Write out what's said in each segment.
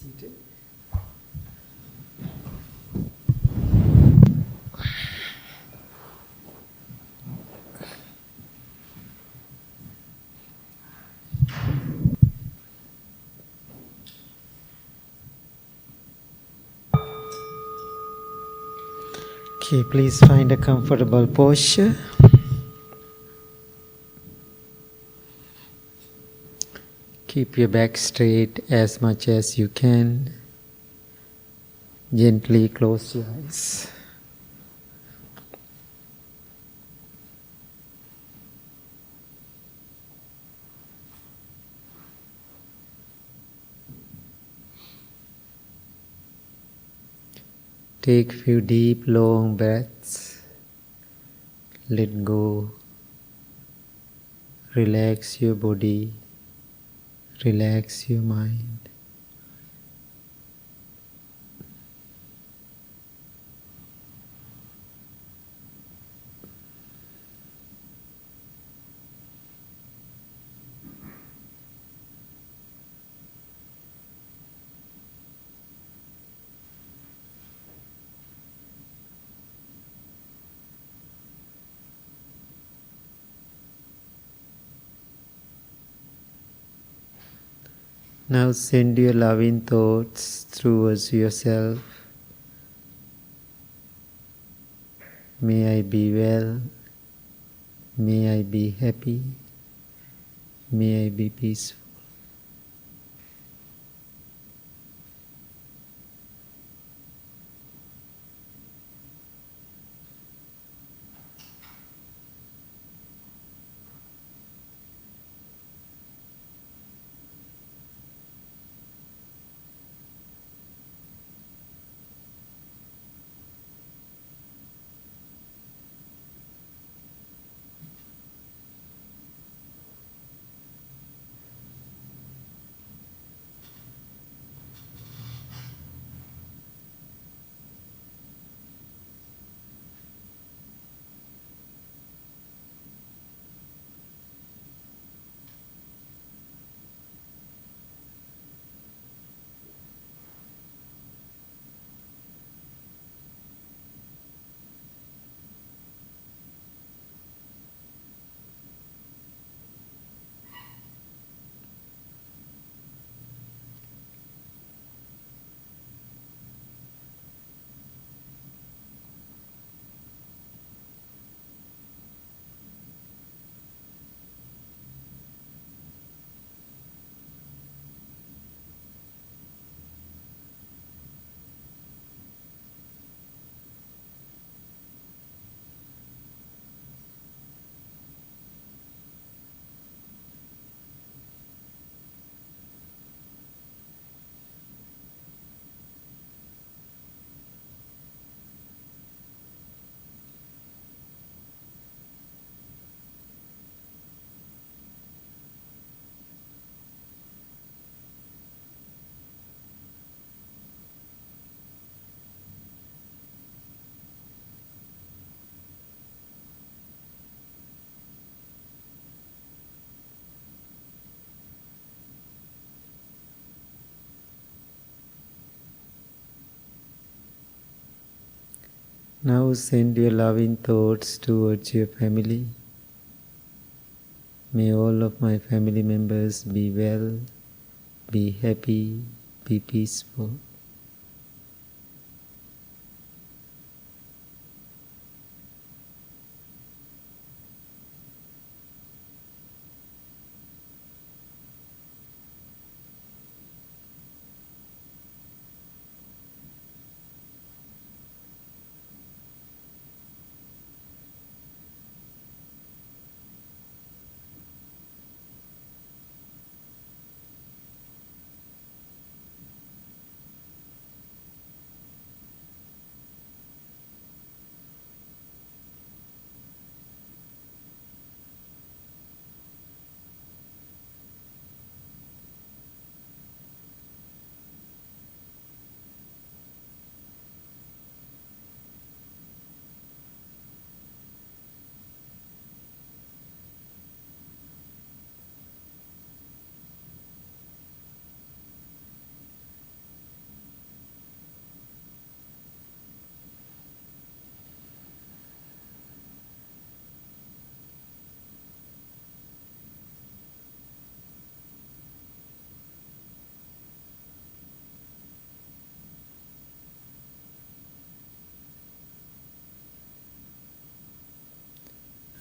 seated. Okay, please find a comfortable posture. Keep your back straight as much as you can. Gently close your eyes. Take a few deep, long breaths. Let go. Relax your body. Relax your mind. Now send your loving thoughts towards yourself. May I be well. May I be happy. May I be peaceful. Now send your loving thoughts towards your family. May all of my family members be well, be happy, be peaceful.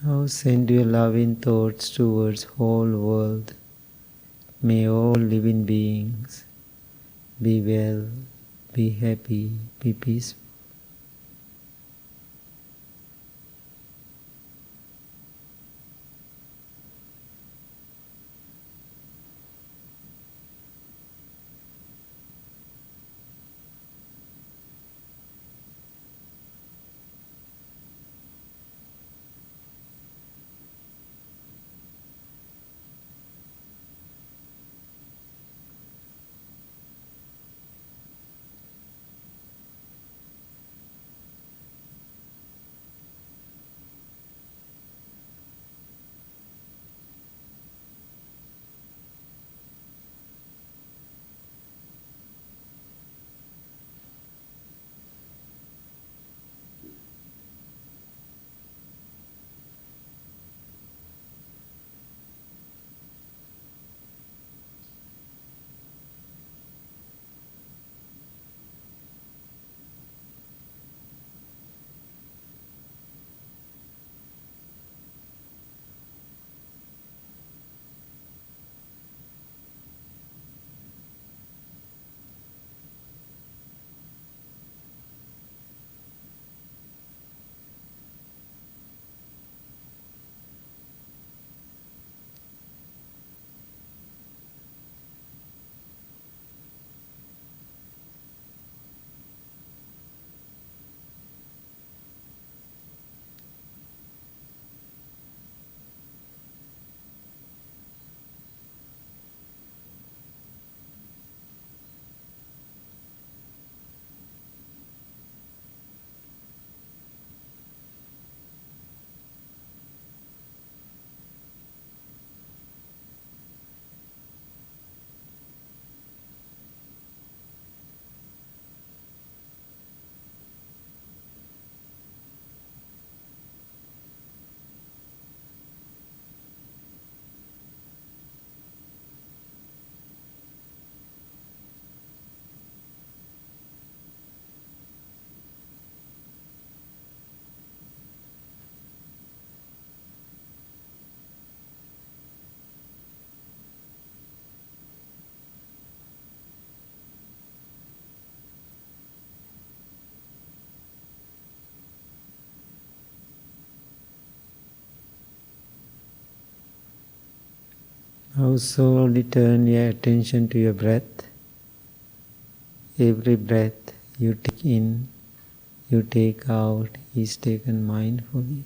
Now send your loving thoughts towards whole world. May all living beings be well, be happy, be peaceful. Now slowly turn your attention to your breath. Every breath you take in, you take out is taken mindfully.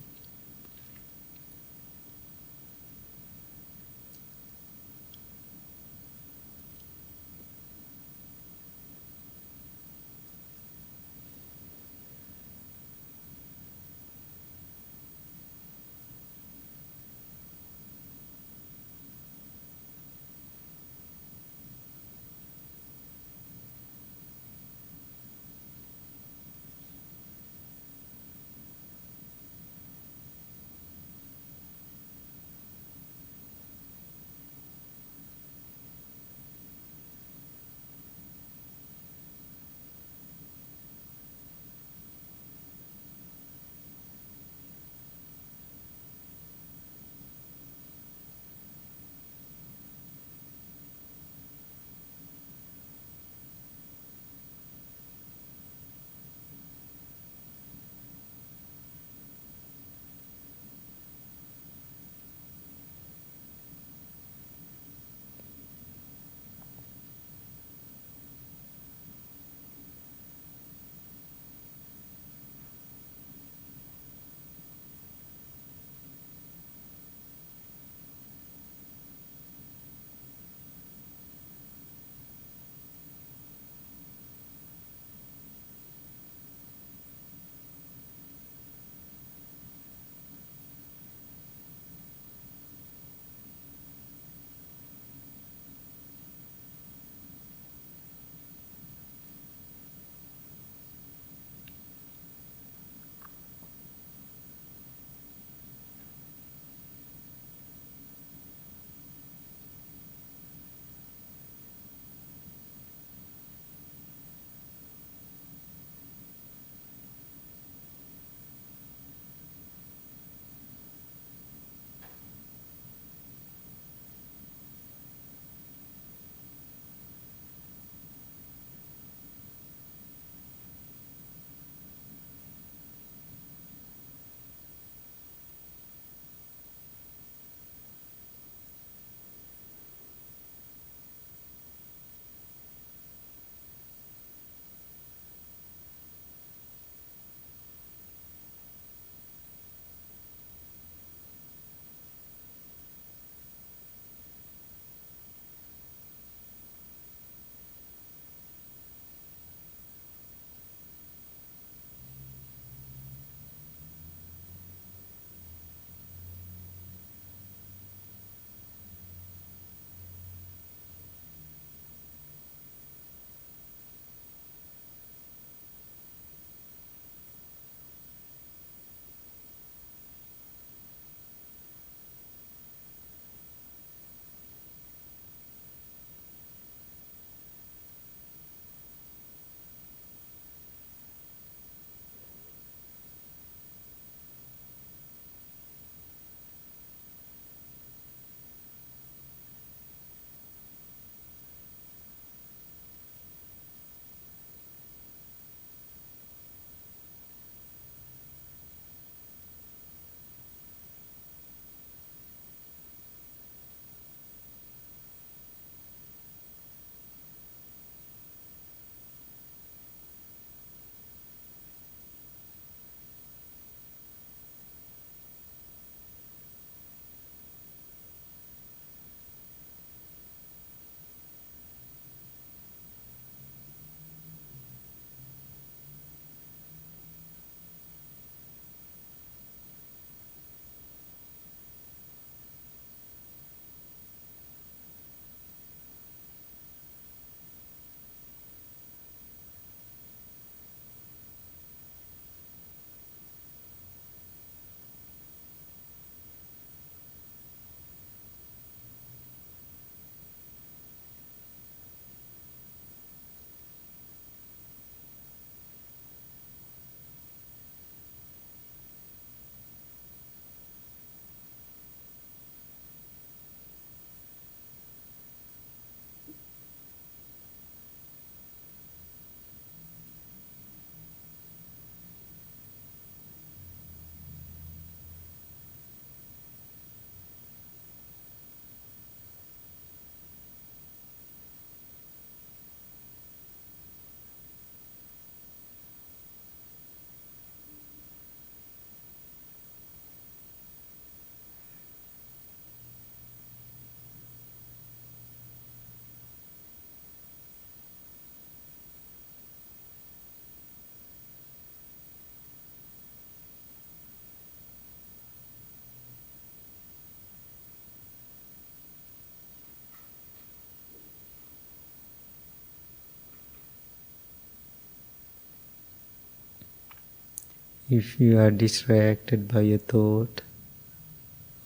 If you are distracted by a thought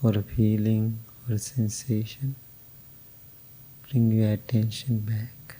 or a feeling or a sensation, bring your attention back.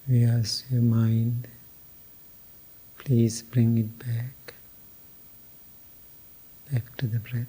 We ask your mind, please bring it back to the breath.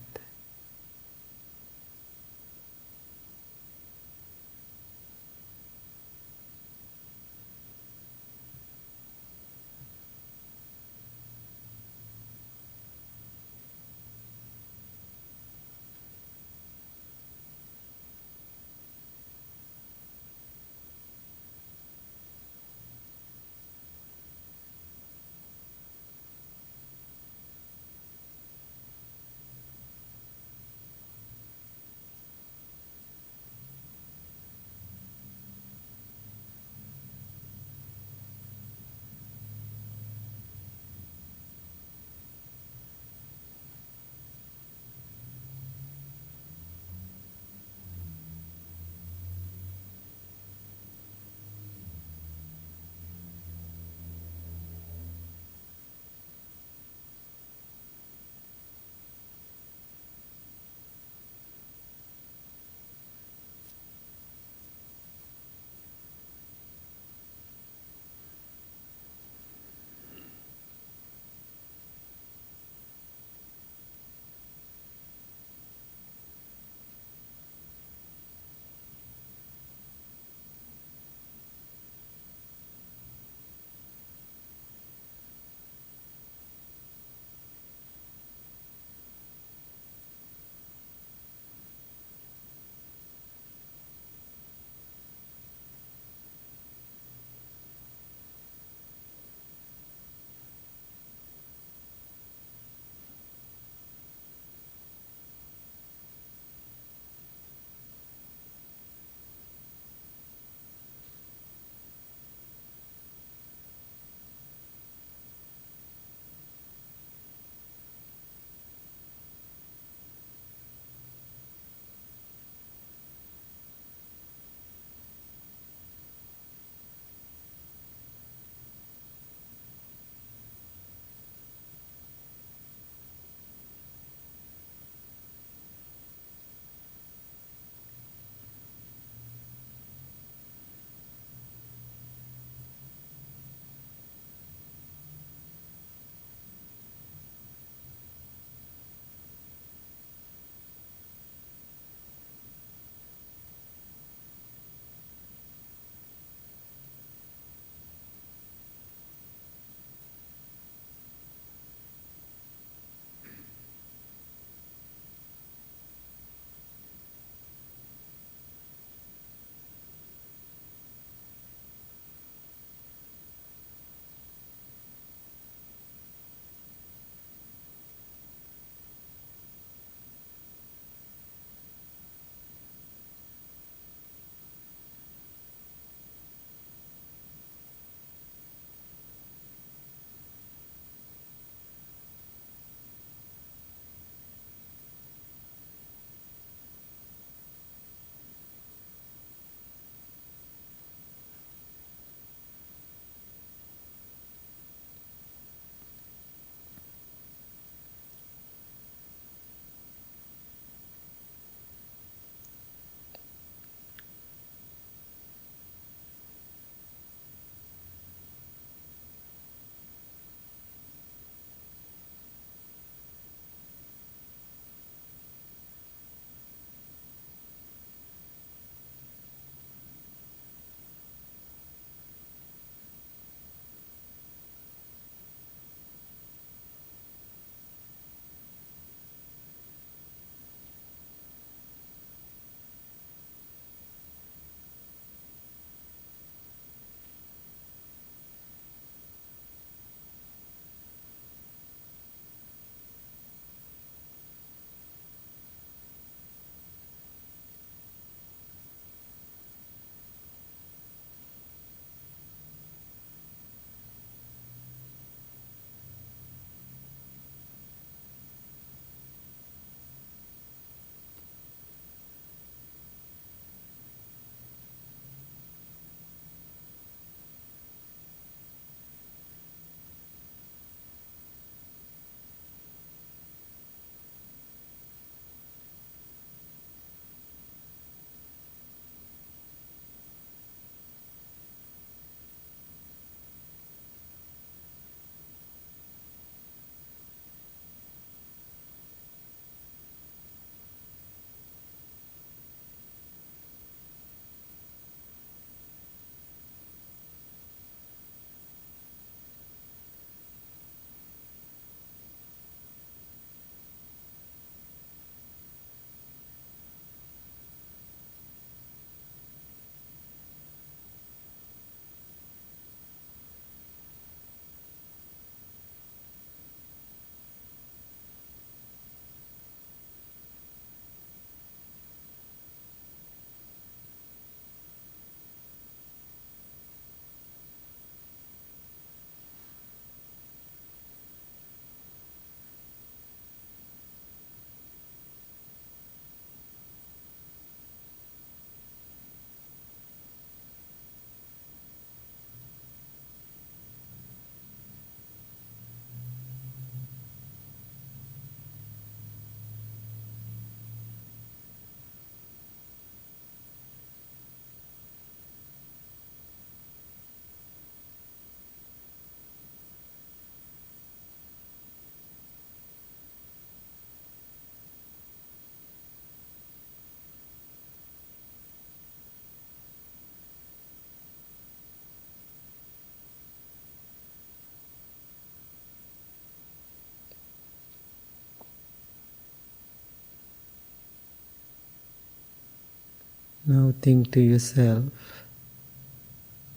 Now think to yourself,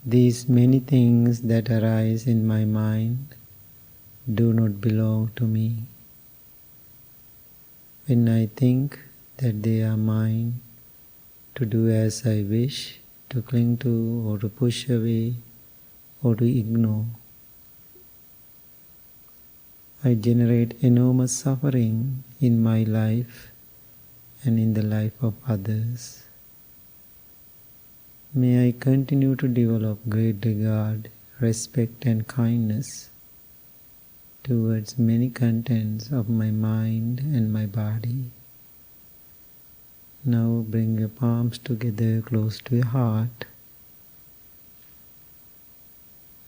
these many things that arise in my mind do not belong to me. When I think that they are mine, to do as I wish, to cling to or to push away or to ignore, I generate enormous suffering in my life and in the life of others. May I continue to develop great regard, respect and kindness towards many contents of my mind and my body. Now bring your palms together close to your heart.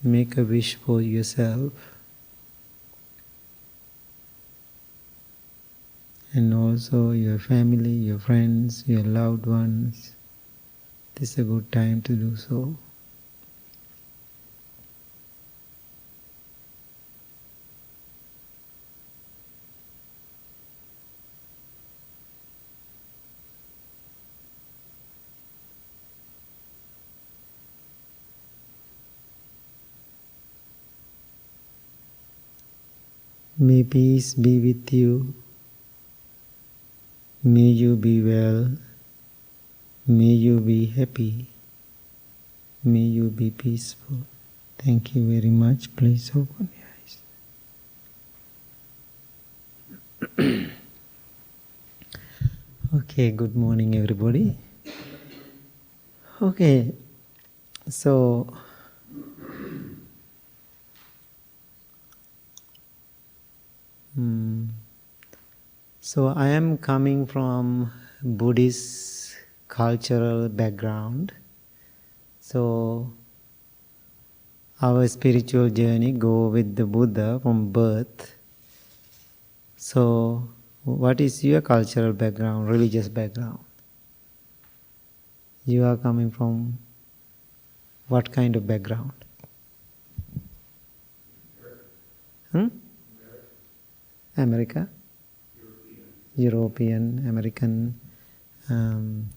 Make a wish for yourself and also your family, your friends, your loved ones. This is a good time to do so. May peace be with you. May you be well. May you be happy. May you be peaceful. Thank you very much. Please open your eyes. Okay, good morning everybody. Okay, so I am coming from Buddhist cultural background. So our spiritual journey go with the Buddha from birth. So what is your cultural background, religious background? You are coming from what kind of background? America? European, American.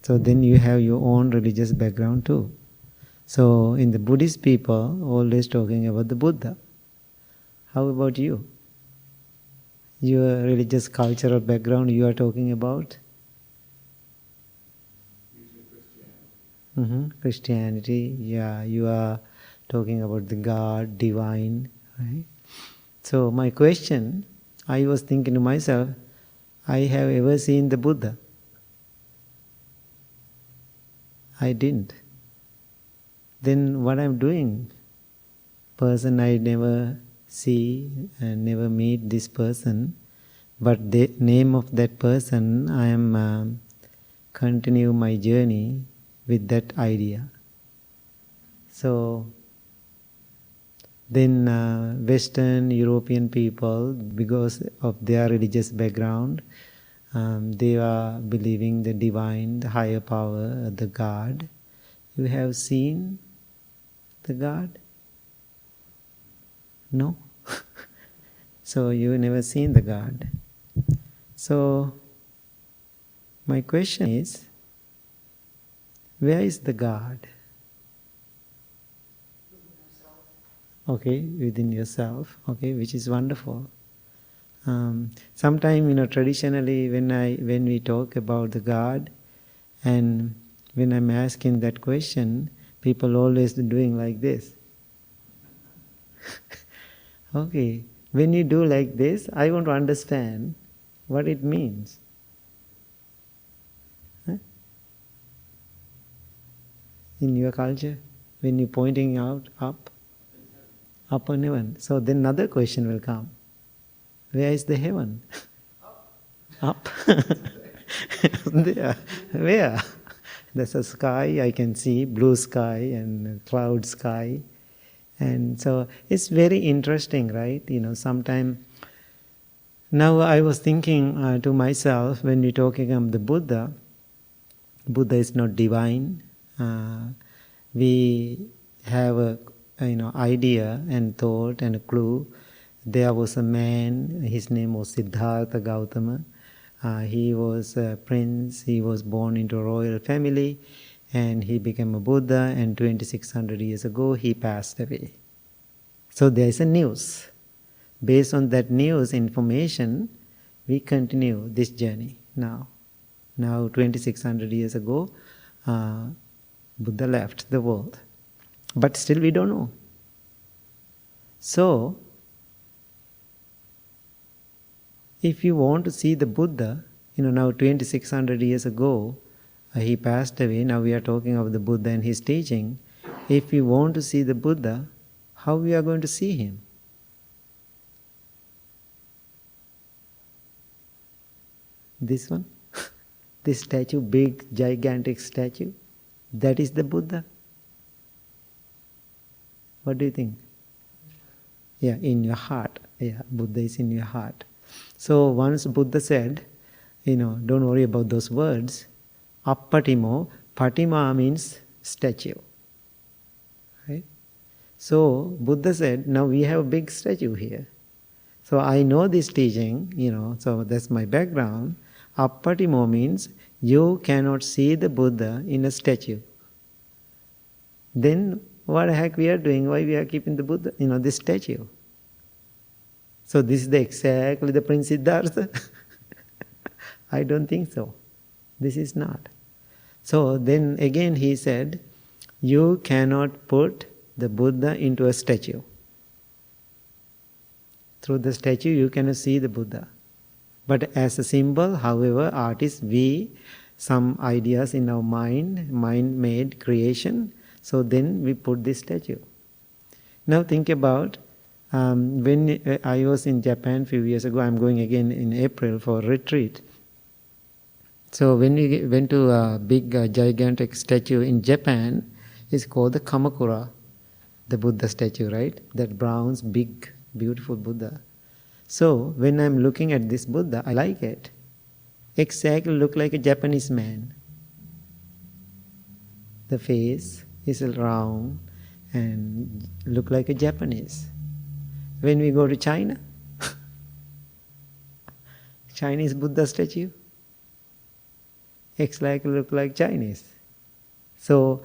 So then you have your own religious background too. So in the Buddhist people, always talking about the Buddha. How about you? Your religious cultural background you are talking about? Christianity, yeah, you are talking about the God, divine, right? So my question, I was thinking to myself, I have ever seen the Buddha? I didn't. Then what I'm doing? Person I never see and never meet this person, but the name of that person, I am continue my journey with that idea. So then Western European people, because of their religious background, they are believing the divine, the higher power, the God. You have seen the God? No? So you never seen the God. So my question is, where is the God? Okay, within yourself, okay, which is wonderful. Sometime, traditionally when we talk about the God, and when I'm asking that question, people always doing like this. Okay, when you do like this, I want to understand what it means. Huh? In your culture, when you're pointing out up on heaven. So then another question will come. Where is the heaven? Up. There. Where? There's a sky, I can see, blue sky and cloud sky. And so it's very interesting, right? Sometime. Now I was thinking to myself, when we're talking about the Buddha is not divine. We have a idea and thought and a clue. There was a man, his name was Siddhartha Gautama. He was a prince, he was born into a royal family, and he became a Buddha, and 2600 years ago he passed away. So there is a news. Based on that news information, we continue this journey now. Now 2600 years ago, Buddha left the world. But still we don't know. So, if you want to see the Buddha, now 2600 years ago, he passed away. Now we are talking of the Buddha and his teaching. If you want to see the Buddha, how we are going to see him? This one? This statue, big, gigantic statue, that is the Buddha. What do you think? Yeah, in your heart. Yeah, Buddha is in your heart. So once Buddha said, don't worry about those words. Appatimo, patima means statue. Right? So Buddha said, now we have a big statue here. So I know this teaching, so that's my background. Appatimo means you cannot see the Buddha in a statue. Then what the heck we are doing? Why we are keeping the Buddha, this statue? So this is exactly the Prince Siddhartha? I don't think so. This is not. So then again he said, you cannot put the Buddha into a statue. Through the statue you cannot see the Buddha. But as a symbol, however, artists, some ideas in our mind-made creation, so then we put this statue. Now think about, when I was in Japan a few years ago, I'm going again in April for a retreat. So when we went to a big, gigantic statue in Japan, it's called the Kamakura, the Buddha statue, right? That bronze, big, beautiful Buddha. So when I'm looking at this Buddha, I like it. Exactly look like a Japanese man. The face is round and look like a Japanese. When we go to China, Chinese Buddha statue, look like Chinese. So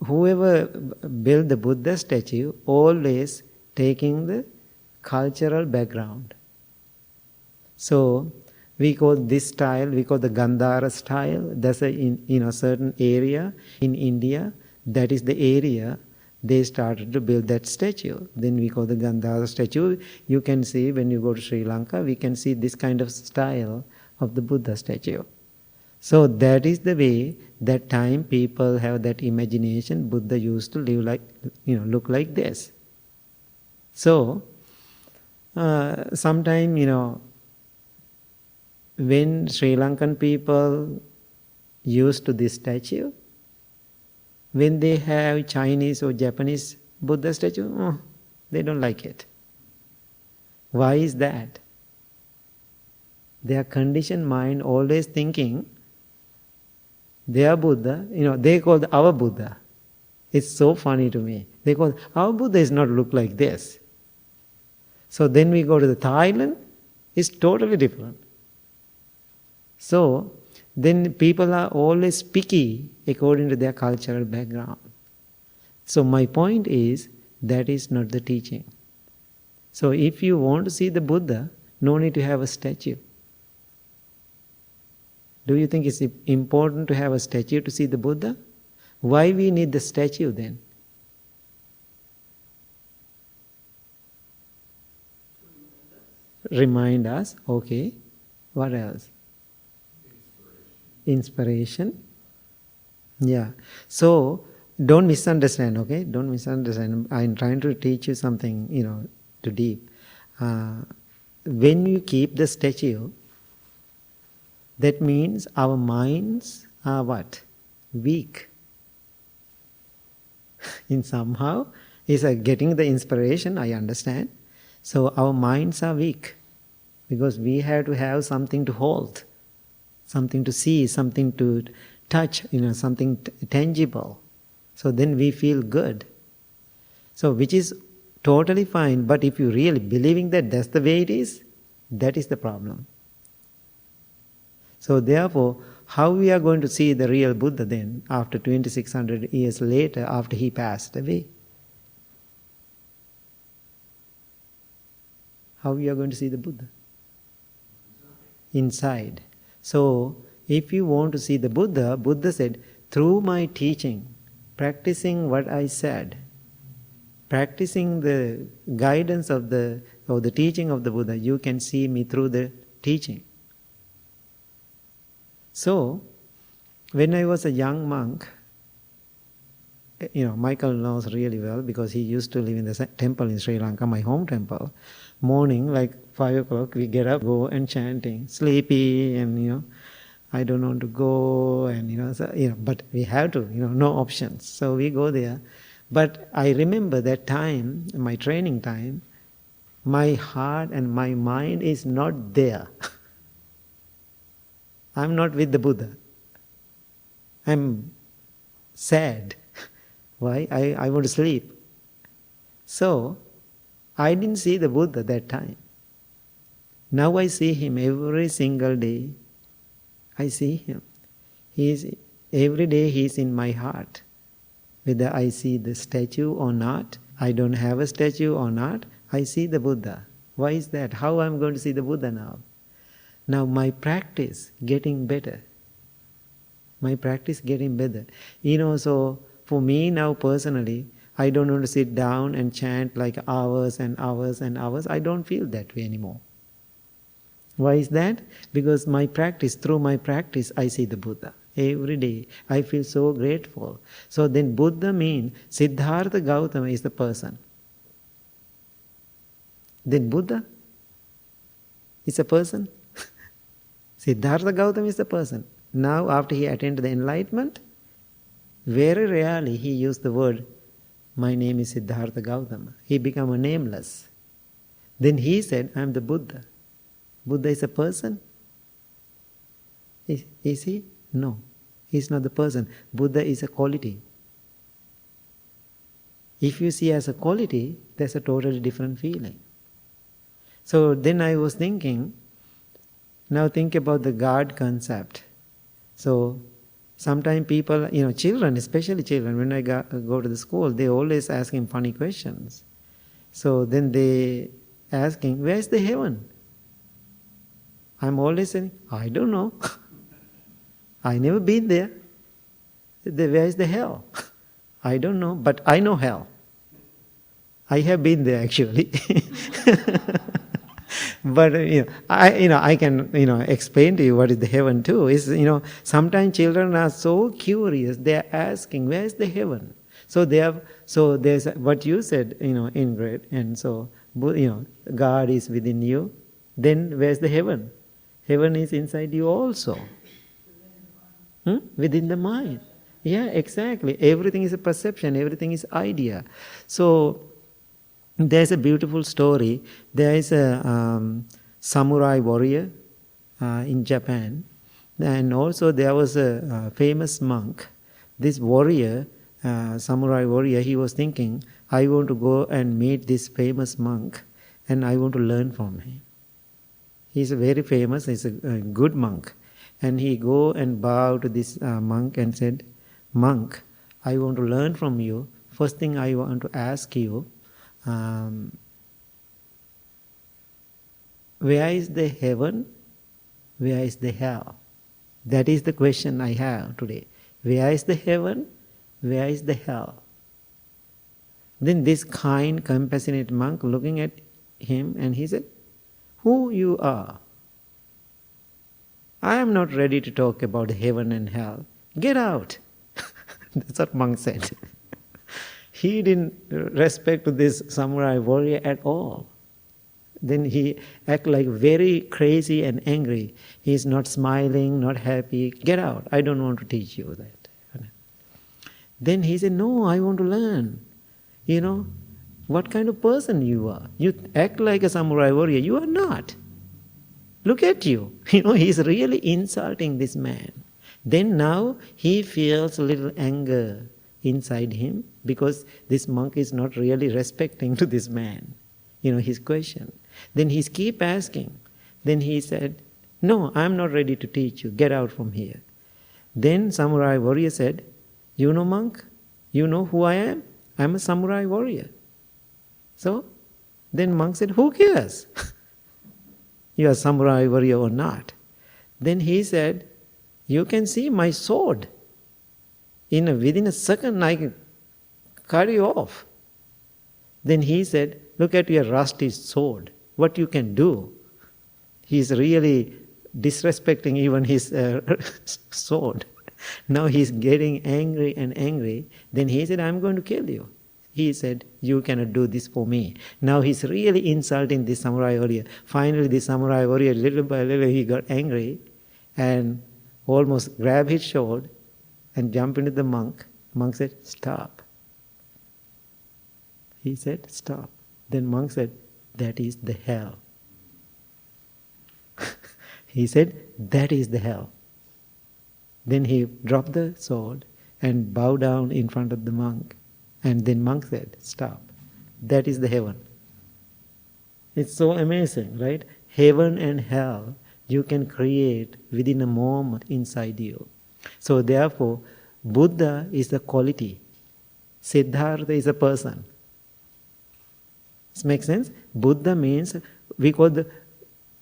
whoever built the Buddha statue always taking the cultural background. So we call this style, we call the Gandhara style. That's a certain area in India. That is the area they started to build that statue. Then we call the Gandhara statue. You can see when you go to Sri Lanka, we can see this kind of style of the Buddha statue. So that is the way that time people have that imagination. Buddha used to live like, look like this. So sometime, when Sri Lankan people used to this statue, when they have Chinese or Japanese Buddha statue, they don't like it. Why is that? Their conditioned mind always thinking their Buddha, they call our Buddha. It's so funny to me. They call our Buddha is not look like this. So then we go to the Thailand, it's totally different. So then people are always picky according to their cultural background. So my point is, that is not the teaching. So if you want to see the Buddha, no need to have a statue. Do you think it's important to have a statue to see the Buddha? Why we need the statue then? Remind us. Okay. What else? Inspiration. Yeah. So don't misunderstand, okay? Don't misunderstand. I'm trying to teach you something, too deep. When you keep the statue, that means our minds are what? Weak. In somehow, is getting the inspiration, I understand. So our minds are weak because we have to have something to hold, something to see, something to touch, something tangible. So then we feel good. So which is totally fine, but if you really believing that that's the way it is, that is the problem. So therefore, how we are going to see the real Buddha then, after 2600 years later, after he passed away? How we are going to see the Buddha? Inside. So, if you want to see the Buddha, Buddha said, through my teaching, practicing what I said, practicing the guidance of the teaching of the Buddha, you can see me through the teaching. So, when I was a young monk, Michael knows really well because he used to live in the temple in Sri Lanka, my home temple. Morning, like 5 o'clock, we get up, go and chanting, sleepy, and I don't want to go, and but we have to, no options. So we go there. But I remember that time, my training time, my heart and my mind is not there. I'm not with the Buddha. I'm sad. Why? I want to sleep. So, I didn't see the Buddha that time. Now I see him every single day. I see him. Every day he is in my heart. Whether I see the statue or not, I don't have a statue or not, I see the Buddha. Why is that? How I'm going to see the Buddha now? Now my practice getting better. My practice getting better. So for me now personally, I don't want to sit down and chant like hours and hours and hours. I don't feel that way anymore. Why is that? Because through my practice, I see the Buddha. Every day, I feel so grateful. So then Buddha means Siddhartha Gautama is the person. Then Buddha is a person. Siddhartha Gautama is the person. Now after he attained the enlightenment, very rarely he used the word, my name is Siddhartha Gautama. He became a nameless. Then he said, I am the Buddha. Buddha is a person? Is he? No. He is not the person. Buddha is a quality. If you see as a quality, there's a totally different feeling. So then I was thinking, now think about the God concept. So sometimes people, children, especially children, when I go to the school, they always asking funny questions. So then they asking, where's the heaven? I'm always saying, I don't know. I never been there. Where is the hell? I don't know, but I know hell. I have been there actually. But I can explain to you what is the heaven too. Is sometimes children are so curious. They are asking, where is the heaven? So there's what you said, Ingrid, and so God is within you. Then where's the heaven? Heaven is inside you also. Within the mind. Yeah, exactly. Everything is a perception, everything is idea. So there's a beautiful story. There is a samurai warrior in Japan, and also there was a famous monk. This warrior, samurai warrior, he was thinking, I want to go and meet this famous monk and I want to learn from him. He's very famous, he's a good monk. And he go and bow to this monk and said, monk, I want to learn from you. First thing I want to ask you, where is the heaven? Where is the hell? That is the question I have today. Where is the heaven? Where is the hell? Then this kind, compassionate monk looking at him and he said, who you are? I am not ready to talk about heaven and hell. Get out. That's what monk said. He didn't respect this samurai warrior at all. Then he acted like very crazy and angry. He is not smiling, not happy. Get out. I don't want to teach you that. Then he said, no, I want to learn. What kind of person you are. You act like a samurai warrior. You are not. Look at you. He's really insulting this man. Then now he feels a little anger inside him because this monk is not really respecting to this man, his question. Then he keep asking. Then he said, no, I'm not ready to teach you. Get out from here. Then samurai warrior said, "You know, monk, you know who I am? I'm a samurai warrior." So then monk said, "Who cares? You are samurai warrior or not?" Then he said, "You can see my sword. Within a second I can cut you off." Then he said, "Look at your rusty sword, what you can do." He's really disrespecting even his sword. Now he's getting angry and angry. Then he said, "I'm going to kill you." He said, "You cannot do this for me." Now he's really insulting this samurai warrior. Finally, the samurai warrior, little by little, he got angry and almost grabbed his sword and jumped into the monk. Monk said, "Stop." He said, "Stop." Then monk said, "That is the hell." He said, "That is the hell." Then he dropped the sword and bowed down in front of the monk. And then monk said, "Stop. That is the heaven." It's so amazing, right? Heaven and hell you can create within a moment inside you. So therefore, Buddha is a quality. Siddhartha is a person. This makes sense? Buddha means, we call the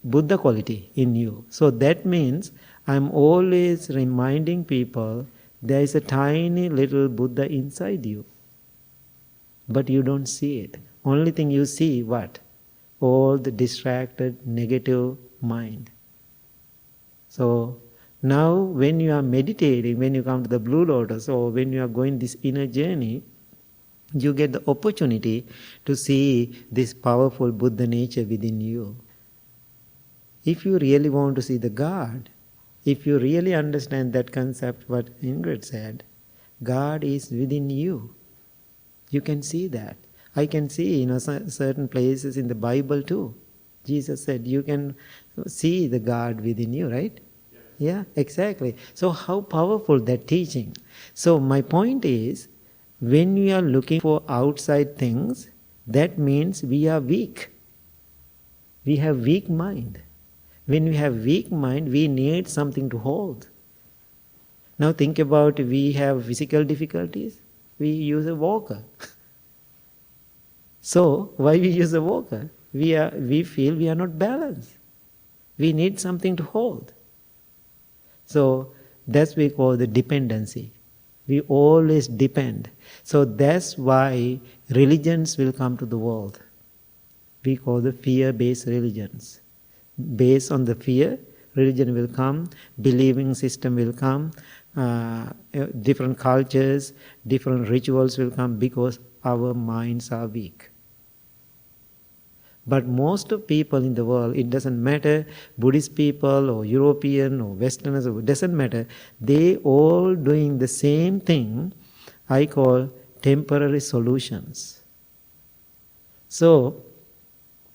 Buddha quality in you. So that means I'm always reminding people there is a tiny little Buddha inside you. But you don't see it. Only thing you see, what? All the distracted, negative mind. So now when you are meditating, when you come to the Blue Lotus, or when you are going this inner journey, you get the opportunity to see this powerful Buddha nature within you. If you really want to see the God, if you really understand that concept, what Ingrid said, God is within you. You can see that. I can see, certain places in the Bible too. Jesus said, you can see the God within you, right? Yeah, exactly. So how powerful that teaching. So my point is, when we are looking for outside things, that means we are weak. We have weak mind. When we have weak mind, we need something to hold. Now think about, we have physical difficulties, we use a walker. So why we use a walker? We feel we are not balanced. We need something to hold. So that's we call the dependency. We always depend. So that's why religions will come to the world. We call the fear-based religions. Based on the fear, religion will come, believing system will come, different cultures, different rituals will come because our minds are weak. But most of people in the world, it doesn't matter, Buddhist people or European or Westerners, it doesn't matter, they all doing the same thing I call temporary solutions. So,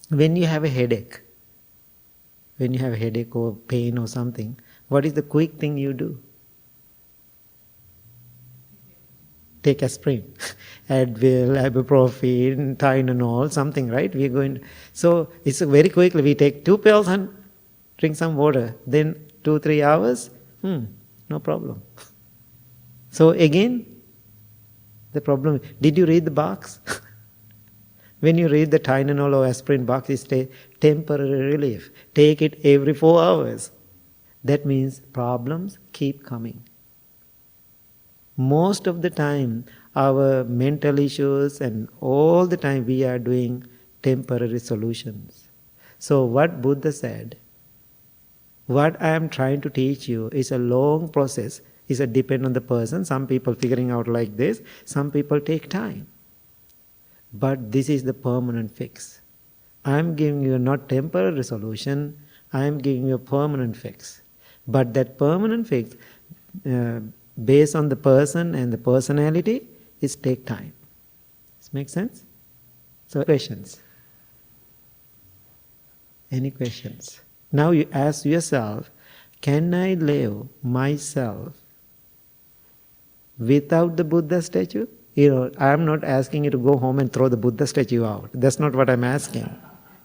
when you have a headache, or pain or something, what is the quick thing you do? Take aspirin, Advil, ibuprofen, Tylenol, something, right? We are going. So it's very quickly. We take 2 pills and drink some water. Then 2-3 hours, no problem. So again, the problem. Did you read the box? When you read the Tylenol or aspirin box, it says temporary relief. Take it every 4 hours. That means problems keep coming. Most of the time, our mental issues and all the time we are doing temporary solutions. So what Buddha said, what I am trying to teach you is a long process. It's a depend on the person. Some people figuring out like this. Some people take time. But this is the permanent fix. I am giving you not temporary solution. I am giving you a permanent fix. But that permanent fix, based on the person and the personality, is take time. Does make sense? So questions? Any questions? Now you ask yourself, can I live myself without the Buddha statue? I am not asking you to go home and throw the Buddha statue out. That's not what I'm asking,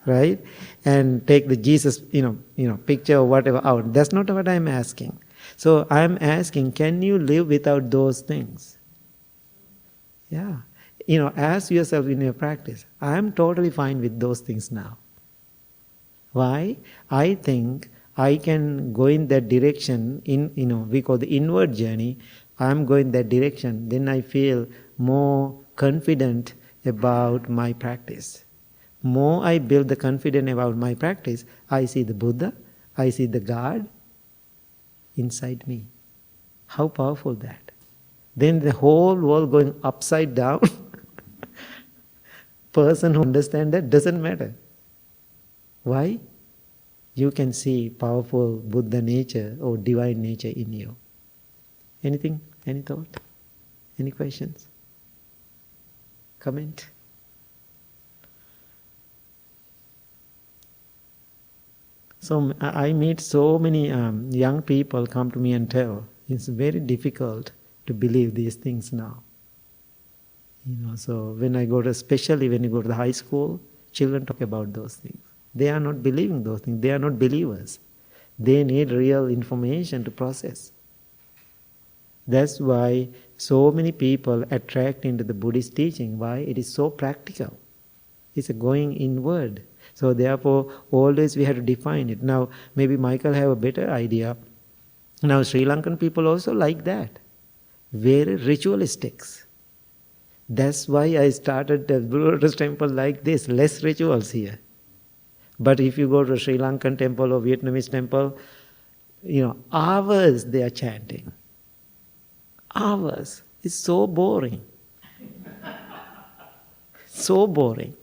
right? And take the Jesus, picture or whatever out. That's not what I'm asking. So I'm asking, can you live without those things? Yeah. Ask yourself in your practice, I am totally fine with those things now. Why? I think I can go in that direction we call the inward journey. I am going that direction. Then I feel more confident about my practice. More I build the confidence about my practice, I see the Buddha, I see the God inside me. How powerful that. Then the whole world going upside down. Person who understands that doesn't matter. Why? You can see powerful Buddha nature or divine nature in you. Anything? Any thought? Any questions? Comment? So I meet so many young people come to me and tell, it's very difficult to believe these things now. So when I go to, especially when you go to the high school, children talk about those things. They are not believing those things. They are not believers. They need real information to process. That's why so many people attract into the Buddhist teaching. Why? It is so practical. It's a going inward. So therefore, always we have to define it. Now, maybe Michael have a better idea. Now, Sri Lankan people also like that. Very ritualistic. That's why I started the Lotus temple like this, less rituals here. But if you go to a Sri Lankan temple or Vietnamese temple, hours they are chanting. Hours. It's so boring. So boring.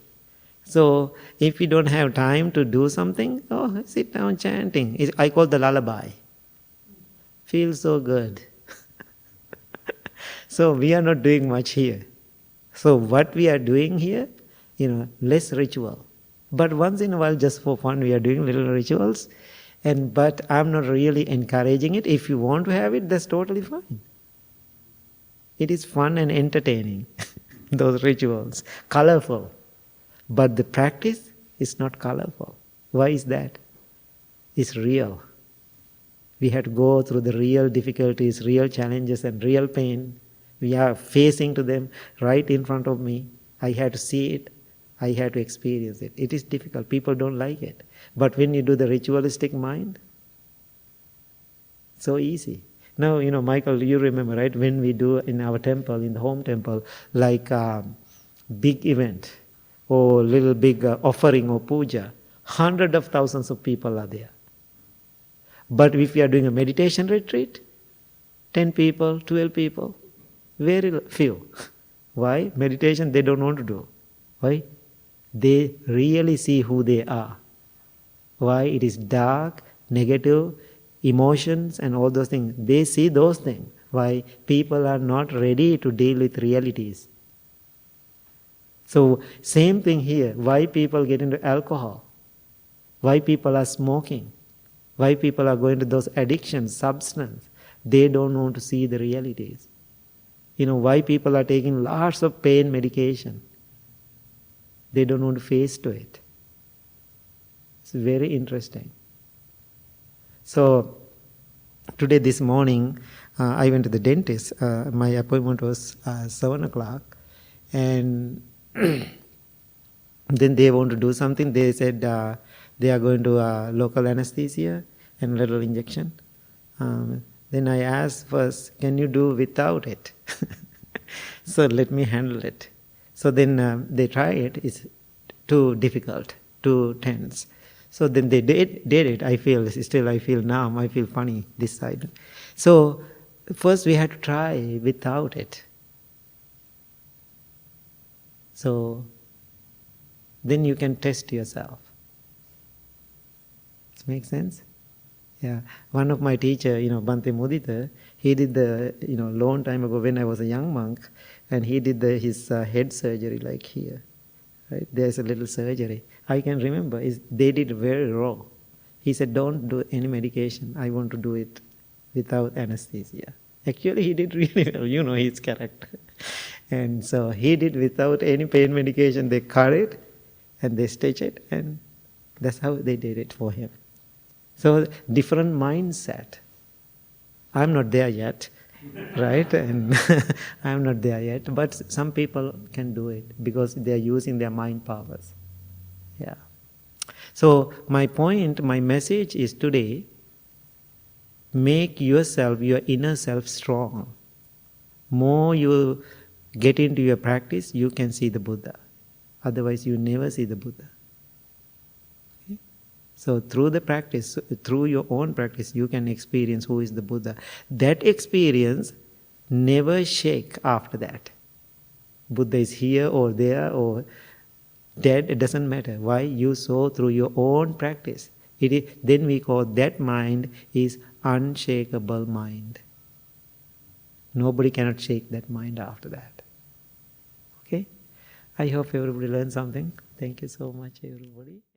So if you don't have time to do something, sit down chanting. I call the lullaby. Feels so good. So we are not doing much here. So what we are doing here, less ritual. But once in a while, just for fun, we are doing little rituals. But I'm not really encouraging it. If you want to have it, that's totally fine. It is fun and entertaining, those rituals, colorful. But the practice is not colorful. Why is that? It's real. We have to go through the real difficulties, real challenges and real pain. We are facing to them right in front of me. I had to see it. I had to experience it. It is difficult. People don't like it. But when you do the ritualistic mind, so easy. Now, Michael, you remember, right? When we do in our temple, in the home temple, like big event or little big offering or puja, hundreds of thousands of people are there. But if we are doing a meditation retreat, 10 people, 12 people, very few. Why? Meditation they don't want to do. Why? They really see who they are. Why? It is dark, negative, emotions and all those things. They see those things. Why? People are not ready to deal with realities. So same thing here. Why people get into alcohol? Why people are smoking? Why people are going to those addictions, substance? They don't want to see the realities. Why people are taking lots of pain medication? They don't want to face to it. It's very interesting. So today, this morning, I went to the dentist. My appointment was 7 o'clock. And then they want to do something. They said they are going to local anesthesia and little injection. Then I asked first, can you do without it? So let me handle it. So then they try it. It's too difficult, too tense. So then they did it. I feel numb. I feel funny this side. So first we had to try without it. So then you can test yourself. Does it make sense? Yeah. One of my teacher, Bhante Mudita, he did the, long time ago when I was a young monk, and he did his head surgery like here. Right? There's a little surgery. I can remember, they did very raw. He said, don't do any medication. I want to do it without anesthesia. Actually, he did really well, his character. And so he did without any pain medication. They cut it and they stitch it, and that's how they did it for him. So different mindset. I'm not there yet, right? And I'm not there yet. But some people can do it because they are using their mind powers. Yeah. So my point, my message is today, make yourself, your inner self strong. More you get into your practice, you can see the Buddha. Otherwise, you never see the Buddha. Okay? So through the practice, through your own practice, you can experience who is the Buddha. That experience never shake after that. Buddha is here or there or dead, it doesn't matter. Why? You saw through your own practice. Then we call that mind is unshakable mind. Nobody cannot shake that mind after that. Okay? I hope everybody learned something. Thank you so much, everybody.